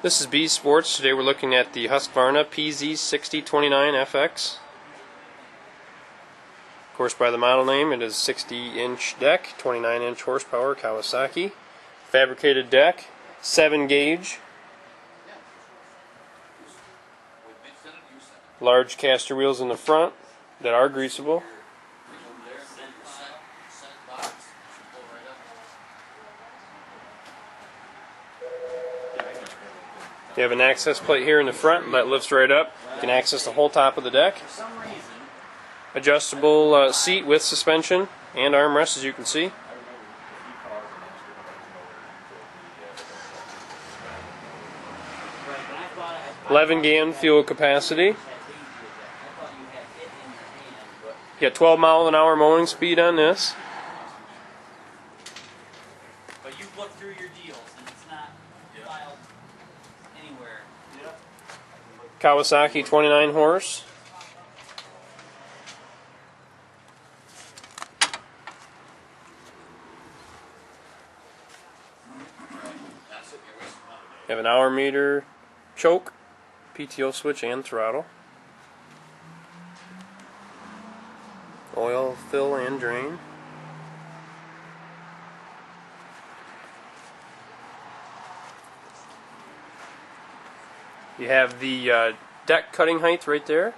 This is B Sports. Today we're looking at the Husqvarna PZ6029FX. Of course, by the model name, it is 60-inch deck, 29-inch horsepower, Kawasaki. Fabricated deck, 7-gauge. Large caster wheels in the front that are greasable. You have an access plate here in the front that lifts right up. You can access the whole top of the deck. Adjustable seat with suspension and armrest, as you can see. $11 fuel capacity. You got 12-mile-an-hour mowing speed on this. But you've looked through your deals and it's not filed anywhere. Kawasaki 29 horse. You have an hour meter choke, PTO switch and throttle. Oil fill and drain. You have the deck cutting height right there.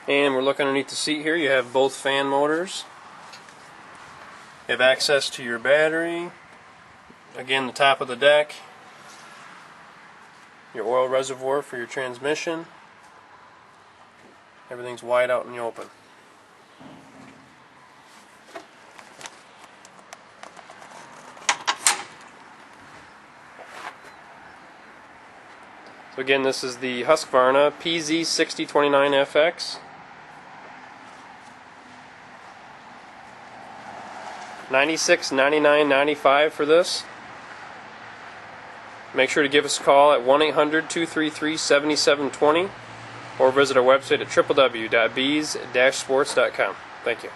And we're looking underneath the seat here. You have both fan motors. You have access to your battery. Again, the top of the deck. Your oil reservoir for your transmission. Everything's wide out in the open. So again, this is the Husqvarna PZ6029FX. $96.99.95 for this. Make sure to give us a call at 1-800-233-7720 or visit our website at www.bs-sports.com. Thank you.